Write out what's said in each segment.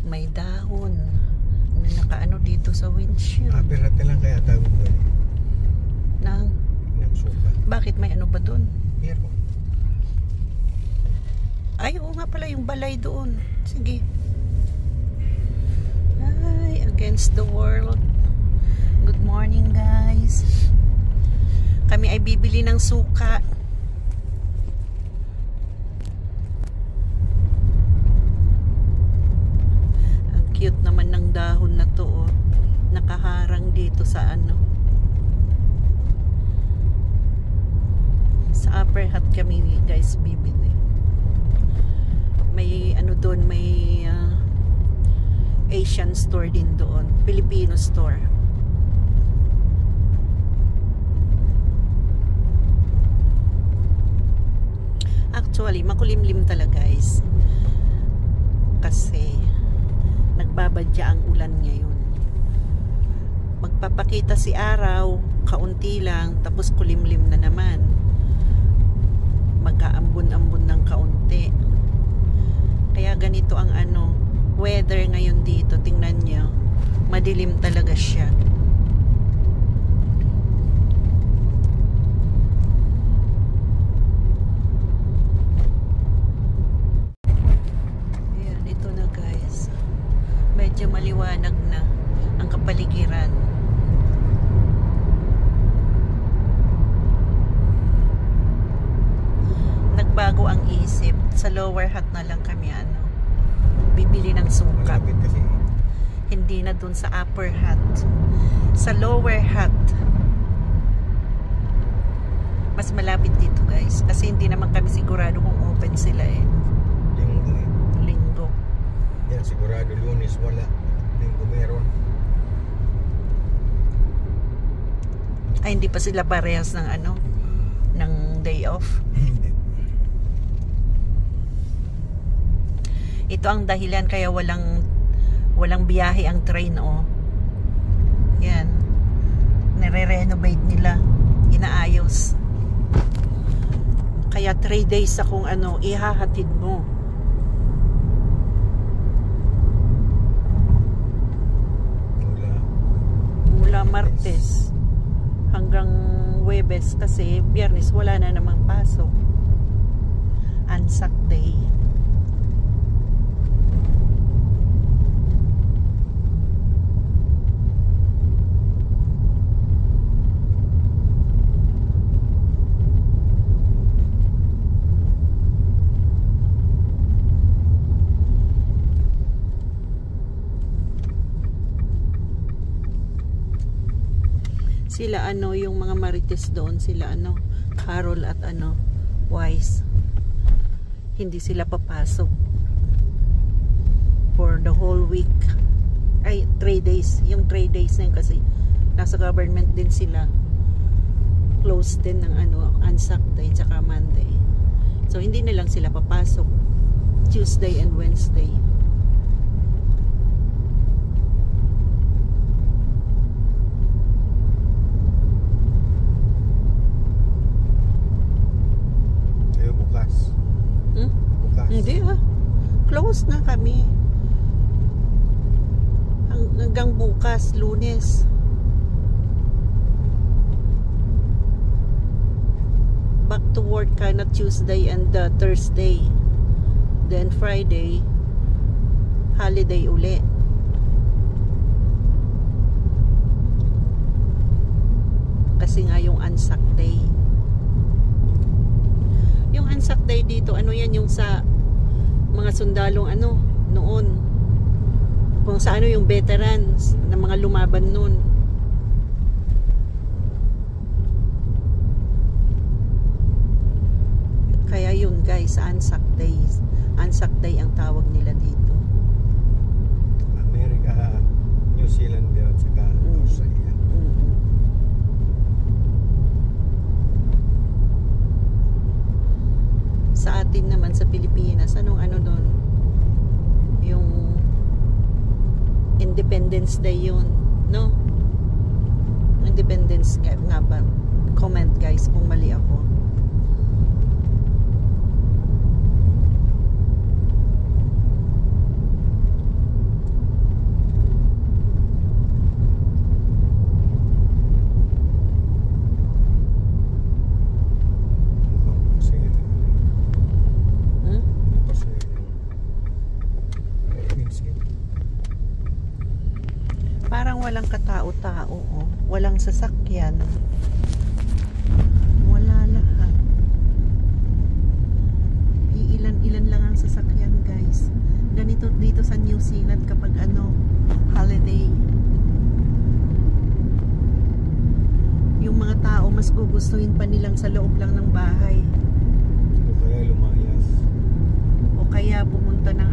May dahon na nakaano dito sa windshield. Aperate lang kaya tawag mo ng suka. Bakit may ano ba doon? Meron. Ay, oo nga pala yung balay doon. Sige. Ay, against the world. Good morning, guys. Kami ay bibili ng suka. Cute naman ng dahon na to, oh. Nakaharang dito sa ano, sa Upper Hut kami, guys, bibili. May ano doon, may Asian store din doon, Filipino store. Actually makulimlim talaga, guys, kasi nagbabadya ang ulan ngayon. Magpapakita si araw, kaunti lang, tapos kulimlim na naman. Magkaambon-ambon ng kaunti. Kaya ganito ang ano, weather ngayon dito. Tingnan nyo, madilim talaga siya. Medyo maliwanag na ang kapaligiran. Nagbago ang isip. Sa Lower Hut na lang kami ano, bibili ng suka. Kasi hindi na dun sa Upper Hut. Sa Lower Hut mas malapit dito, guys, kasi hindi naman kami sigurado kung open sila eh. Linggo. Yan, sigurado Lunes wala, Linggo meron. Ay, hindi pa sila parehas ng ano, ng day off. Hindi. Ito ang dahilan kaya walang biyahe ang train, oh. Yan. Nire-renovate nila, inaayos. Kaya 3 days akong ano, ihahatid mo. Mula Martes hanggang Huwebes, kasi Biyernes wala na namang pasok. Anzac Day. Sila ano, yung mga Marites doon, sila ano, Carol at ano, Wise, hindi sila papasok for the whole week. Ay, 3 days. Yung 3 days na yun kasi nasa government din sila. Close din ng ano, Anzac Day tsaka Monday. So hindi na lang sila papasok Tuesday and Wednesday. Hindi ha. Close na kami. Hanggang bukas, Lunes. Back to work ka na Tuesday and Thursday. Then Friday, holiday uli. Kasi nga yung Anzac Day. Yung Anzac Day dito, ano yan, yung sa mga sundalong ano, noon. Kung sa ano yung veterans na mga lumaban noon. Kaya yun, guys, Anzac Day. Anzac Day ang tawag nila dito. America, New Zealand din at saka Australia. Sa atin naman sa Pilipinas, anong ano doon? Independence Day yun, no? Independence nga ba? Comment guys kung mali ako. Parang walang katao-tao, oh. Walang sasakyan. Wala lahat. Iilan-ilan lang ang sasakyan, guys. Ganito dito sa New Zealand kapag holiday. Yung mga tao mas gugustuhin pa nilang sa loob lang ng bahay. O kaya lumayas. O kaya pumunta ng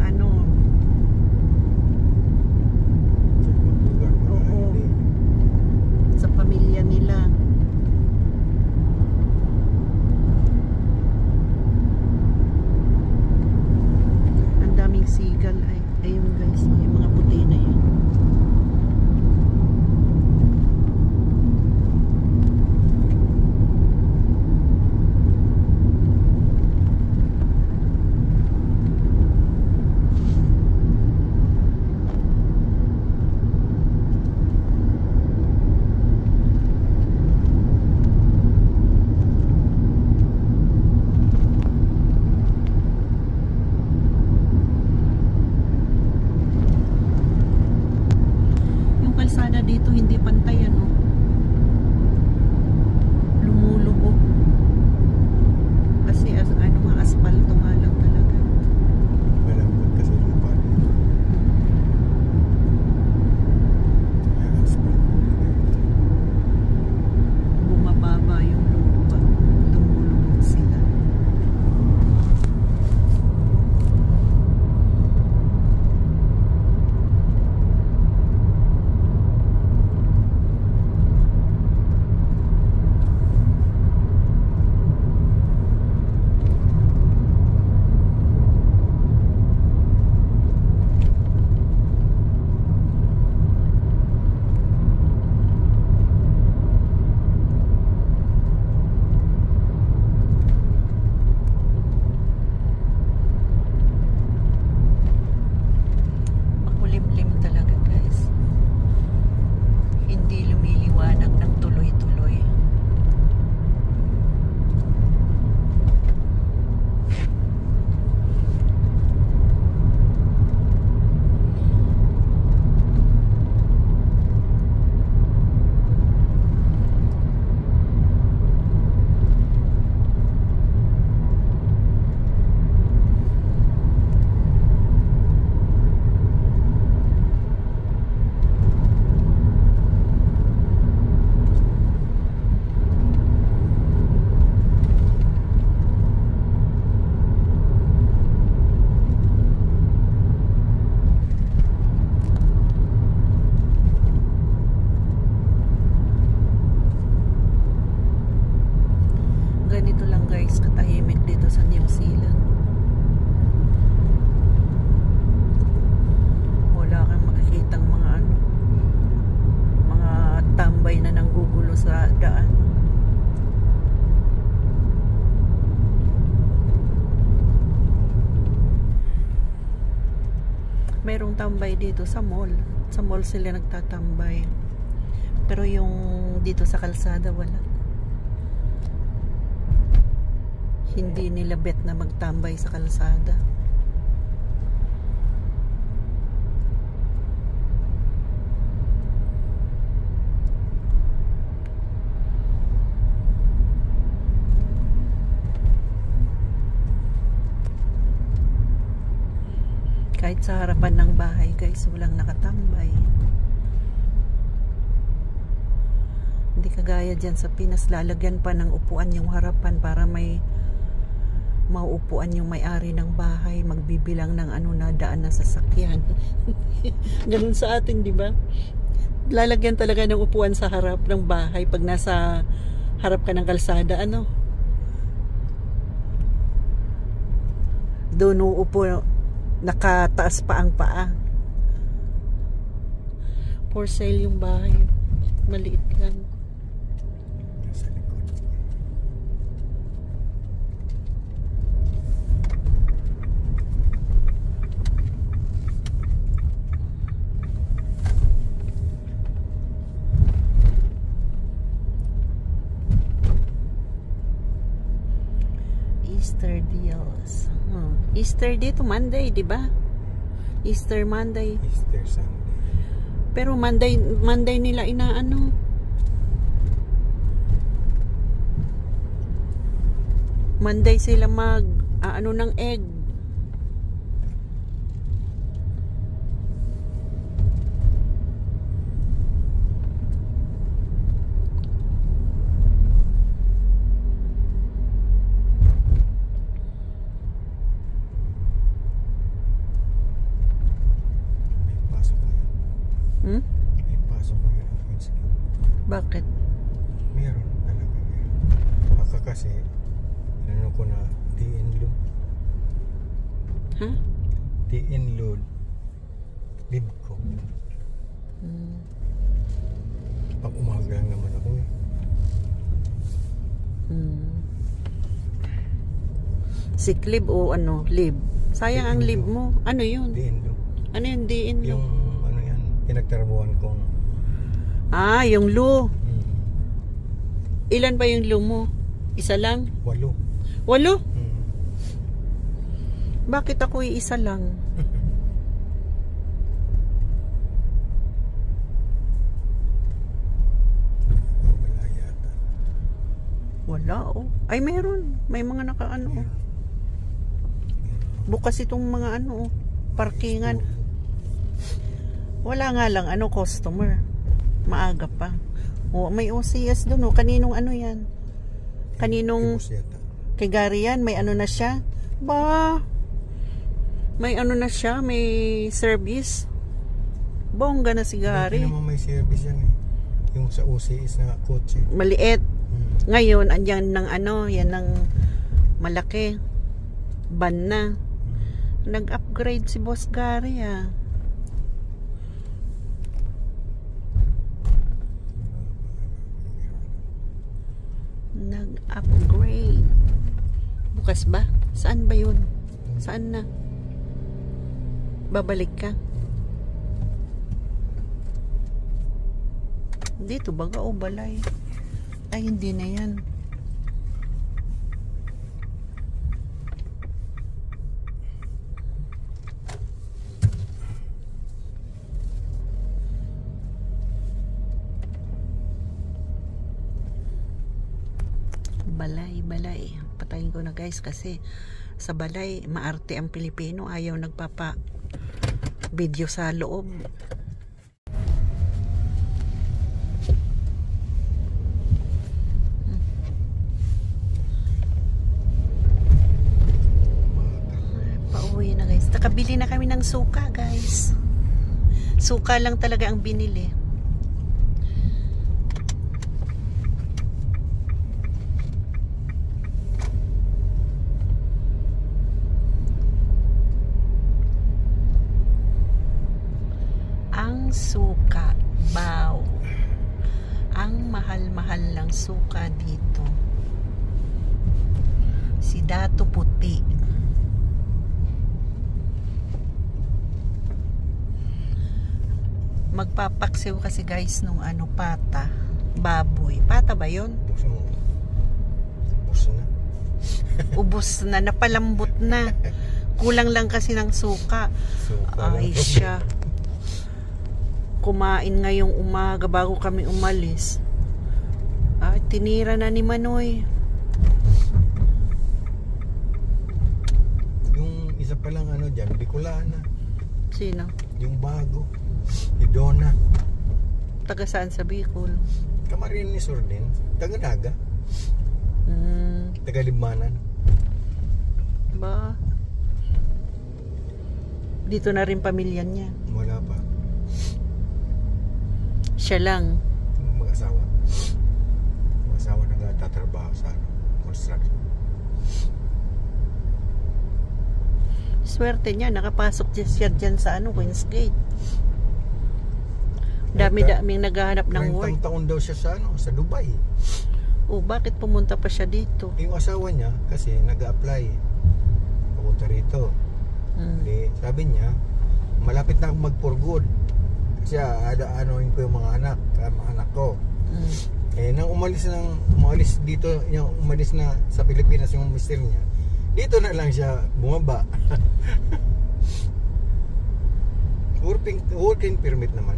sa pamilya nila. Ang daming seagull ayun guys, yung mga puti na yan. Kalsada dito hindi pantay lumulubog kasi asfalto nga lang talaga. Malambot kasi lupa dito. Kaya asphalt. Bumababa yung lupa, lumulubog sila. Makulimlim talaga guys. Hindi lumiliwanag ng tuloy-tuloy. Ganito lang guys katahimik dito sa New Zealand. Wala kang makikitang mga tambay na nanggugulo sa daan. Merong tambay dito sa mall. Sa mall sila nagtatambay. Pero yung dito sa kalsada wala. Hindi nila bet na magtambay sa kalsada. Kahit sa harapan ng bahay guys, walang nakatambay. Hindi kagaya dyan sa Pinas, lalagyan pa ng upuan yung harapan para may mauupuan yung may-ari ng bahay, magbibilang ng na daan na sasakyan. Ganun sa atin, di ba? Lalagyan talaga ng upuan sa harap ng bahay pag nasa harap ka ng kalsada, doon uupo, nakataas pa ang paa. For sale yung bahay. Maliit lang. Nasa likod. Easter deals. Easter dito Monday, di ba? Easter Monday. Easter Sunday. Pero Monday nila inaano. Monday sila mag ano ng egg. May pasok ko yun. Bakit? Meron talaga meron. Baka kasi ano ko na DN load. Ha? DN load. Live ko. Pag umaga lang naman ako eh. Sick leave o ano? Leave. Sayang ang leave mo. Ano yun? DN load. Ano yung DN lo? Yung ano yan, pinagtrabuhan kong yung lo. Ilan pa yung lo mo? Isa lang? 8. 8? Bakit ako isa lang? Wala yata. Wala oh. Ay meron. May mga nakaano oh. Bukas itong mga ano oh. Parkingan. Wala nga lang ano customer. Maaga pa. Oh, may OCS doon oh. Kaninong ano yan? Kaninong kay Gary yan, may ano na siya? Ba? May ano na siya, may service. Bongga na si Gary. Hindi naman may service yan eh. Yung sa OCS na kotse. Maliit. Ngayon, andyan ng ano, yan ng malaki. Ban na. Nag-upgrade si Boss Gary ah. Nag-upgrade. Bukas ba? Saan ba yun? Saan na? Babalik ka? Dito baga o balay? Ay hindi na yan. Balay. Patayin ko na guys kasi sa balay, maarte ang Pilipino. Ayaw nagpapa video sa loob. Pauwi na guys. Nakabili na kami ng suka guys. Suka lang talaga ang binili. Suka, baw. Ang mahal-mahal ng suka dito. Si Dato Puti. Magpapaksiw kasi guys nung ano pata, baboy. Pata ba 'yon? Ubus na. Ubus na, napalambot na. Kulang lang kasi ng suka. Ay siya. Kumain ngayong umaga bago kami umalis. Tinira na ni Manoy. Yung isa pa lang ano dyan, Bicolana. Sino? Yung bago. Idona. Taga saan sa Bicol? Camarines Sur din. Taga Naga. Taga Libmanan. Ba? Dito na rin pamilya niya. Wala pa. Siya lang. Mag-asawa. Mag-asawa na nagtatrabaho sa construction. Swerte niya, nakapasok siya dyan sa Queen's Gate. Dami-daming naghahanap ng 30 work. taon daw siya sa Dubai. Oh, bakit pumunta pa siya dito? Yung asawa niya kasi nag-a-apply papunta rito. Di, sabi niya, malapit na akong mag-for good. Kasi anoin ko yung mga anak ko. Nang umalis dito, yung umalis na sa Pilipinas yung mister niya, dito na lang siya bumaba. working permit naman.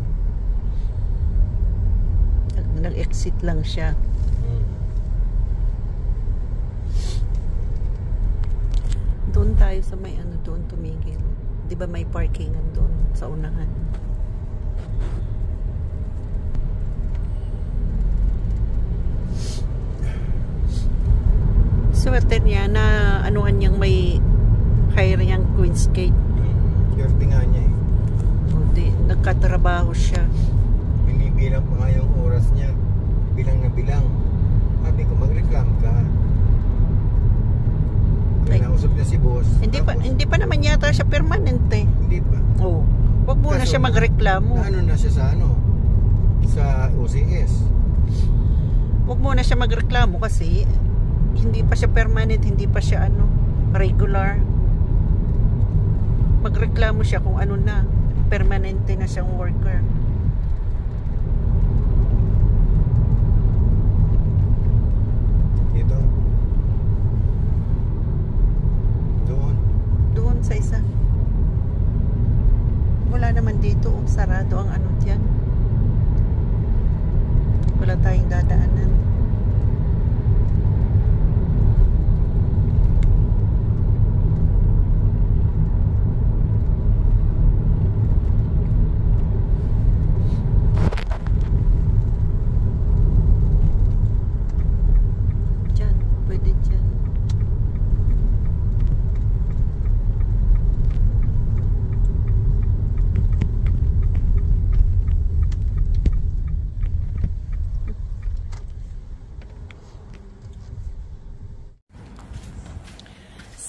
Nag-exit lang siya. Doon tayo sa may doon tumigil. 'Di ba may parkingan doon sa unahan? Swerte niya na anuhan niyang may hire niyang Queen's Gate. Swerte nga niya eh. Buti, nagkatrabaho siya. Binibilang pa nga yung oras niya. Bilang na bilang. Sabi ko, mag-reclam ka. Kaya nausap niya si boss. Hindi pa naman yata siya permanent eh. Hindi pa. Oo. Wag muna siya magreklamo. Ano na siya sa OCS. Wag muna siya magreklamo kasi hindi pa siya permanent, hindi pa siya regular. Magreklamo siya kung na, permanente na siyang worker. Dito. Doon sa isa. Wala naman dito, sarado ang diyan. Wala tayong dadaanan.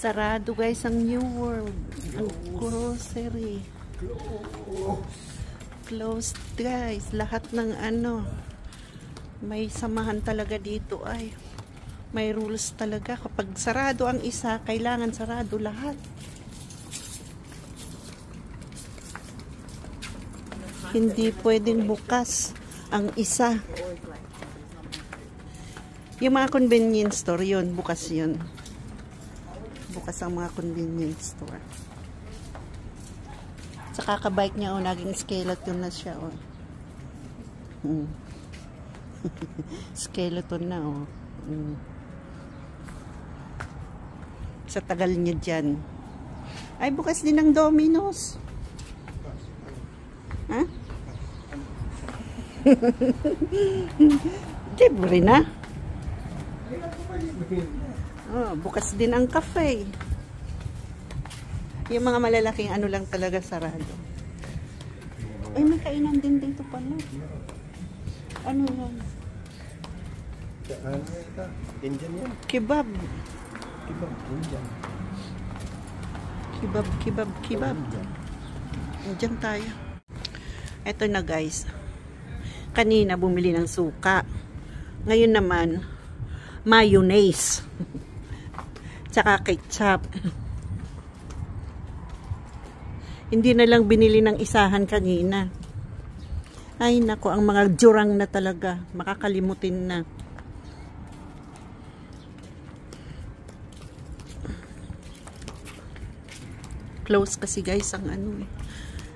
Sarado guys ang New World. Ang grocery. Closed guys. Lahat ng may samahan talaga dito ay. May rules talaga. Kapag sarado ang isa, kailangan sarado lahat. Hindi pwedeng bukas ang isa. Yung mga convenience store yun, bukas yun. Bukas ang mga convenience store. Sa kakabike niya, naging skeleton na siya, skeleton na, Sa tagal niya dyan. Ay, bukas din ang Domino's. Ha? Libre na. Bukas din ang cafe. Yung mga malalaking lang talaga sarado. Ay, may kainan din dito pala. Ano yan? Indian yan. Kebab. Kebab, Indian. Kebab. Diyan tayo. Eto na guys. Kanina bumili ng suka. Ngayon naman, mayonnaise. Tsaka ketchup. Hindi na lang binili ng isahan kanina. Ay nako, ang mga jurang na talaga. Makakalimutin na. Close kasi guys ang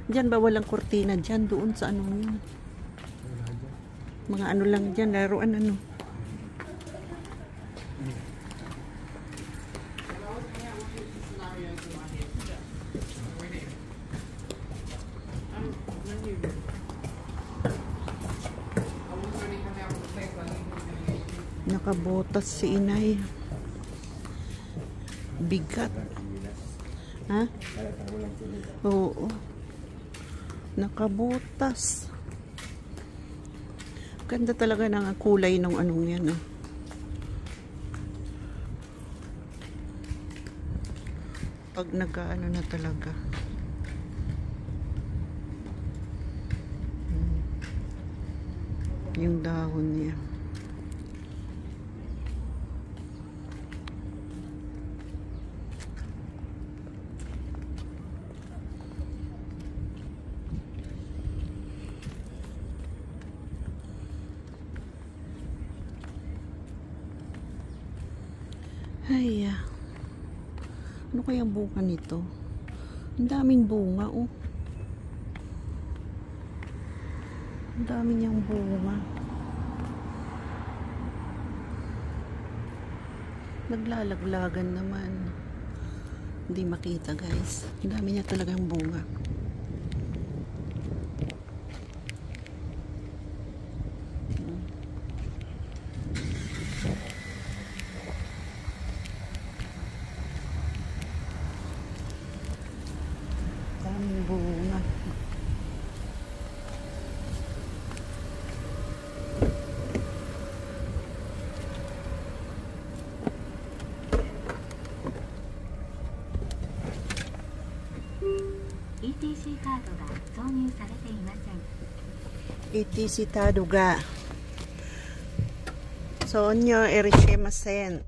Diyan ba walang kurtina? Diyan doon sa yun. Mga lang diyan, laruan Nakabotas si inay. Bigat. Ha? Oo. Nakabotas. Ganda talaga ng kulay ng yan. Pag na talaga. yung dahon niya. Ay, ano kayang bunga nito? Ang daming bunga, oh. Ang dami niyang bunga. Naglalaglagan naman. Hindi makita, guys. Ang dami niya talagang bunga. Daming bunga. ETC カードが挿入されていません。 ETC カードが挿入していません。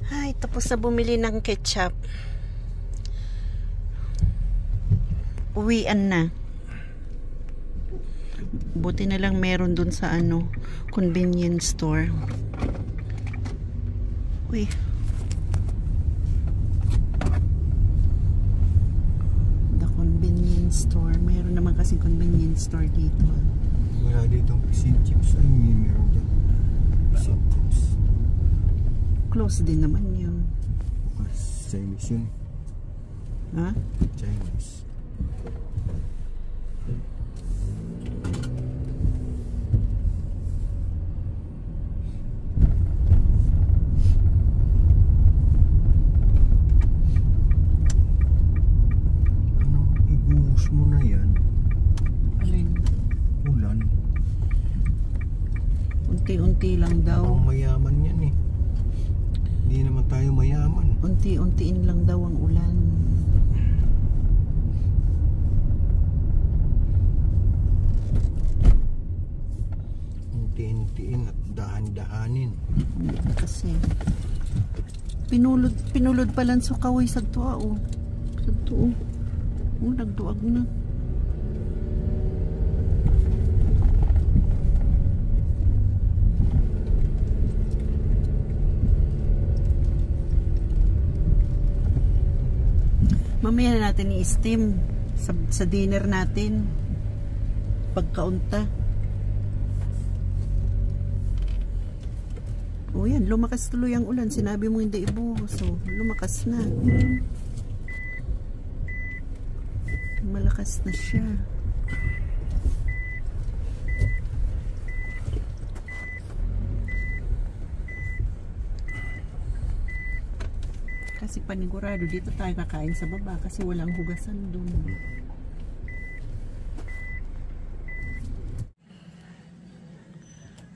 Ay, tapos na bumili ng ketchup. Uwian na. Buti na lang meron dun sa convenience store. Uy. The convenience store. Meron naman kasi convenience store dito. Wala ditong fish and chips. Ay, meron dyan. Fish and chips. Close din naman yun. Chinese yun. Ha? Chinese. Ano, ibuhos mo na yan. Alin? Ulan. Unti-unti lang daw. Ang mayaman yan eh. Hindi naman tayo mayaman. Unti-untiin lang daw ang ulan. Unti-untiin at dahan-dahanin. Kasi pinulod pa lang sa kahoy sa tuwa, oh. Sa tuwa. Oh, nagduag na. Mamaya na natin i-steam sa dinner natin pagkaunta. O yan, lumakas tuloy ang ulan. Sinabi mo hindi ibuhos. So, lumakas na. Malakas na siya. Kasi panigurado dito tayo kakain sa baba kasi walang hugasan doon.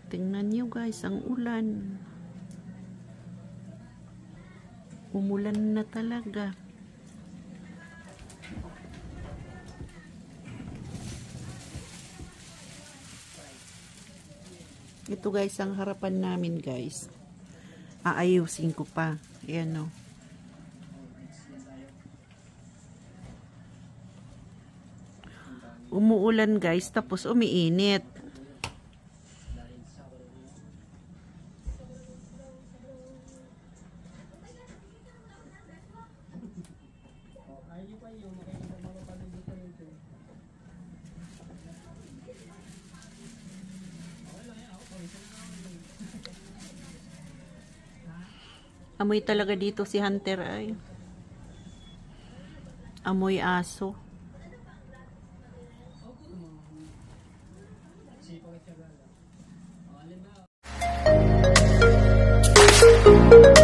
Tingnan nyo guys, ang ulan. Umulan na talaga. Ito guys, ang harapan namin guys. Aayusin ko pa. Ayan o. Umuulan guys, tapos umiinit. Amoy talaga dito si Hunter ay. Amoy aso. Thank you.